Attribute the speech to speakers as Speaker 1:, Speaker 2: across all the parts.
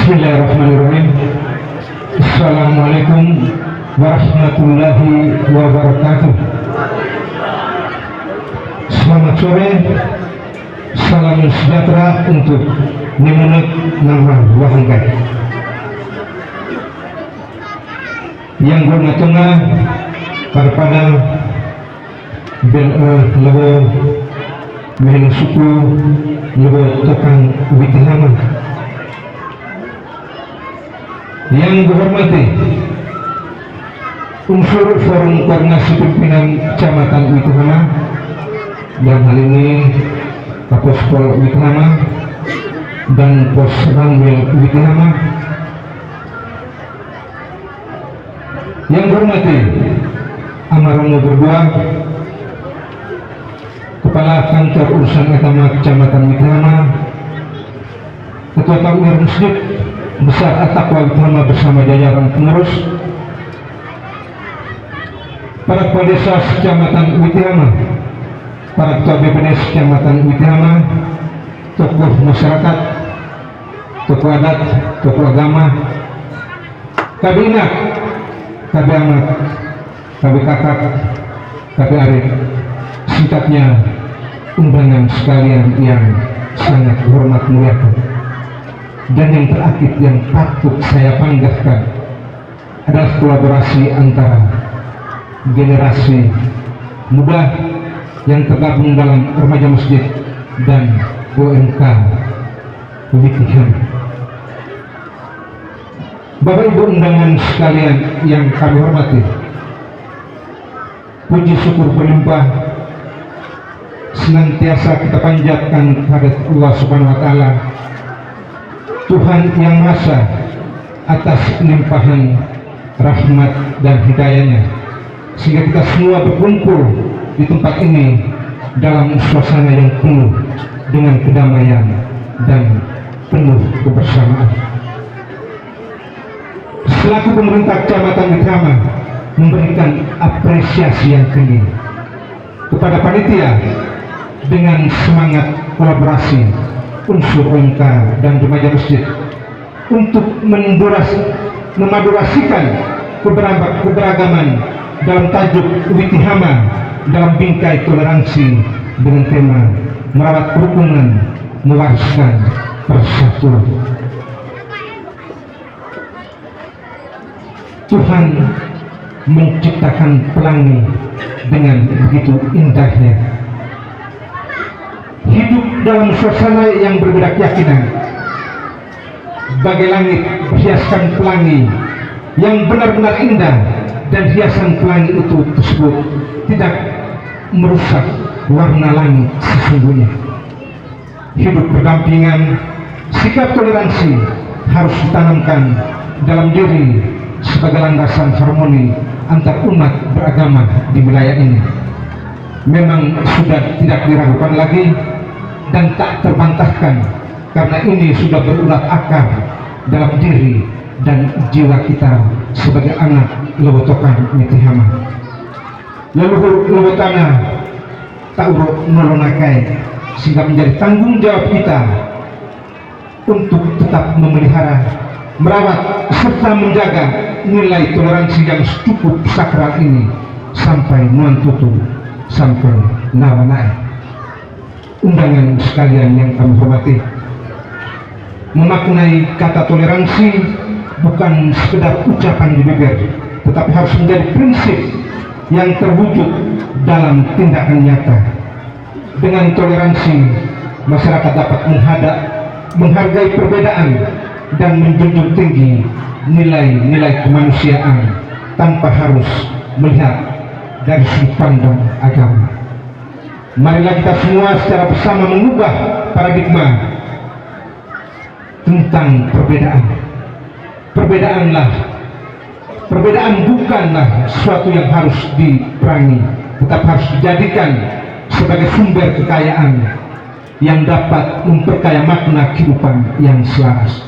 Speaker 1: Bismillahirrahmanirrahim. Assalamualaikum warahmatullahi wabarakatuh. Selamat sore, salam sejahtera untuk Nimunut nama Wahangkai. Yang bermatengah daripada lebo mehinu suku lebo tukang witihama. Yang dihormati unsur forum koordinasi pimpinan Kecamatan Witihama, dan hal ini Kapospol Witihama dan Pos Ramil Witihama. Yang dihormati Amarono berdua, Kepala Kantor Urusan Agama Kecamatan Witihama, Ketua Takmir Masjid Besar At-Taqwa Witihama bersama jajaran pengurus, para kepala desa Kecamatan Witihama, para ketua BPDS Kecamatan Witihama, tokoh masyarakat, tokoh adat, tokoh agama, kabinet, KB Amat, KB Kakak, KB Arif, singkatnya undangan sekalian yang sangat hormat muliakan. Dan yang terakhir yang patut saya banggakan adalah kolaborasi antara generasi muda yang tergabung dalam remaja masjid dan OMK Witihama. Bapak Ibu undangan sekalian yang kami hormati, puji syukur berlimpah senantiasa kita panjatkan kepada Allah Subhanahu wa Ta'ala, Tuhan yang Maha atas limpahan rahmat dan hidayahnya, sehingga kita semua berkumpul di tempat ini dalam suasana yang penuh dengan kedamaian dan penuh kebersamaan. Selaku pemerintah Kecamatan Witihama memberikan apresiasi yang tinggi kepada panitia dengan semangat kolaborasi unsur OMK dan remaja masjid untuk memadurasikan keberagaman dalam tajuk Witihama dalam bingkai toleransi dengan tema merawat kerukunan, mewariskan persatuan. Tuhan menciptakan pelangi dengan begitu indahnya. Hidup dalam suasana yang berbeda keyakinan, bagai langit berhiaskan pelangi yang benar-benar indah, dan hiasan pelangi itu tersebut tidak merusak warna langit sesungguhnya. Hidup berdampingan, sikap toleransi harus ditanamkan dalam diri sebagai landasan harmoni antar umat beragama di wilayah ini. Memang sudah tidak diragukan lagi dan tak terbantahkan, karena ini sudah berurat akar dalam diri dan jiwa kita sebagai anak Lebotokan Witihama. Leluhur Lebotana tak urut nolonakai, sehingga menjadi tanggung jawab kita untuk tetap memelihara, merawat serta menjaga nilai toleransi yang cukup sakral ini sampai nuan tutu, sampai nawanai. Undangan sekalian yang kami hormati, memaknai kata toleransi bukan sekedar ucapan di bibir, tetapi harus menjadi prinsip yang terwujud dalam tindakan nyata. Dengan toleransi, masyarakat dapat menghargai perbedaan dan menjunjung tinggi nilai-nilai kemanusiaan tanpa harus melihat dari sudut pandang agama. Marilah kita semua secara bersama mengubah paradigma tentang perbedaan. Perbedaan bukanlah sesuatu yang harus diperangi, tetapi harus dijadikan sebagai sumber kekayaan yang dapat memperkaya makna kehidupan yang selaras.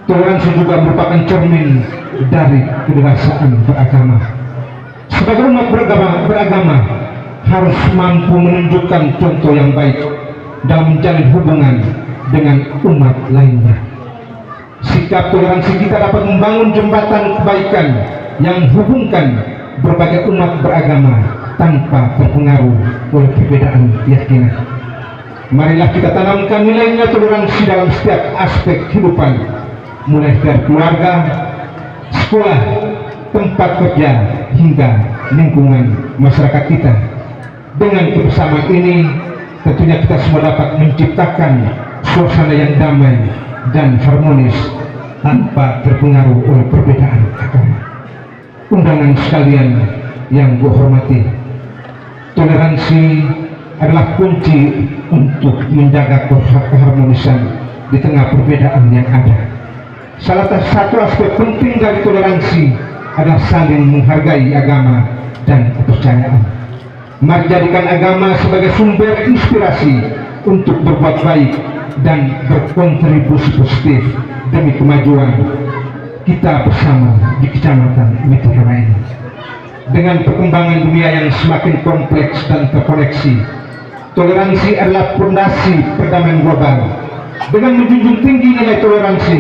Speaker 1: Toleransi juga merupakan cermin dari kedewasaan beragama. Sebagai umat beragama harus mampu menunjukkan contoh yang baik dalam menjalin hubungan dengan umat lainnya. Sikap toleransi kita dapat membangun jembatan kebaikan yang menghubungkan berbagai umat beragama tanpa terpengaruh oleh perbedaan keyakinan. Marilah kita tanamkan nilai-nilai toleransi dalam setiap aspek kehidupan, mulai dari keluarga, sekolah, tempat kerja, hingga lingkungan masyarakat kita. Dengan kebersamaan ini, tentunya kita semua dapat menciptakan suasana yang damai dan harmonis tanpa terpengaruh oleh perbedaan agama. Undangan sekalian yang gue hormati, toleransi adalah kunci untuk menjaga keharmonisan di tengah perbedaan yang ada. Salah satu aspek penting dari toleransi adalah saling menghargai agama dan kepercayaan. Mari jadikan agama sebagai sumber inspirasi untuk berbuat baik dan berkontribusi positif demi kemajuan kita bersama di Kecamatan Mitihara ini. Dengan perkembangan dunia yang semakin kompleks dan terkoneksi, toleransi adalah fondasi perdamaian global. Dengan menjunjung tinggi nilai toleransi,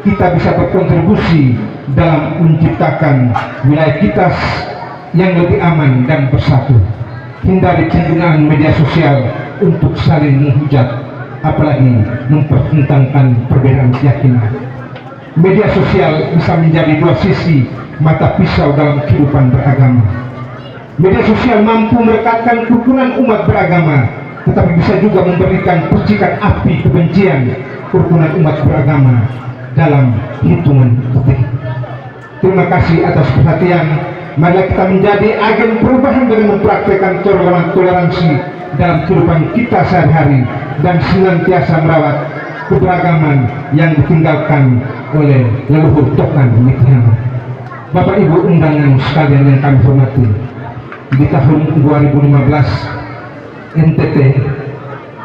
Speaker 1: kita bisa berkontribusi dalam menciptakan wilayah kita yang lebih aman dan bersatu. Hindari penggunaan media sosial untuk saling menghujat, apalagi mempertentangkan perbedaan keyakinan. Media sosial bisa menjadi dua sisi mata pisau dalam kehidupan beragama. Media sosial mampu merekatkan kerukunan umat beragama, tetapi bisa juga memberikan percikan api kebencian kerukunan umat beragama dalam hitungan detik. Terima kasih atas perhatian. Marilah kita menjadi agen perubahan dengan mempraktikkan toleransi dalam kehidupan kita sehari-hari dan senantiasa merawat keberagaman yang ditinggalkan oleh leluhur Tokan Mitihara. Bapak Ibu undangan sekalian yang kami hormati, di tahun 2015 NTT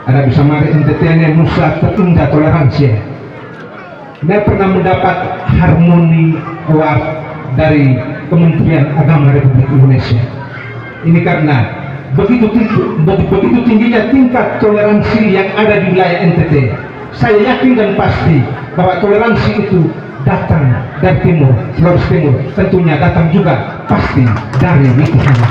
Speaker 1: ada bisa mari NTT ini Nusa Terindah Toleransi. Saya pernah mendapat harmoni award dari Kementerian Agama Republik Indonesia. Ini karena begitu tingginya tingkat toleransi yang ada di wilayah NTT. Saya yakin dan pasti bahwa toleransi itu datang dari timur, Sulawesi Timur, tentunya datang juga pasti dari Mitihara.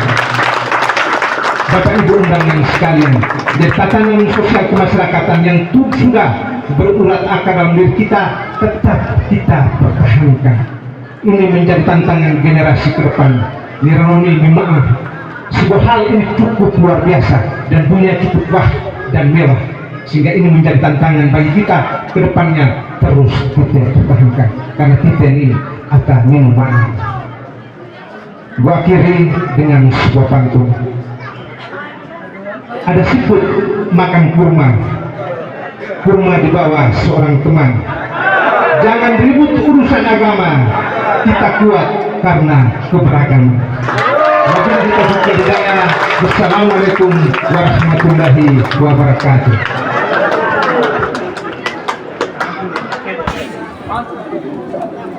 Speaker 1: Bapak Ibu undangan sekalian, dari tatanan sosial kemasyarakatan yang sudah berurat akar dalam diri kita, tetap kita pertahankan. Ini menjadi tantangan generasi ke depan. Nironi maaf, sebuah hal ini cukup luar biasa dan punya cukup wah dan mewah, sehingga ini menjadi tantangan bagi kita ke depannya terus kita pertahankan, karena kita ini akan minum maaf. Gua akhiri dengan sebuah pantun. Ada siput makan kurma, kurma dibawa seorang teman. Jangan ribut urusan agama, kita kuat karena keberagaman. Wabillahi taufiq wal hidayah. Wassalamualaikum warahmatullahi wabarakatuh.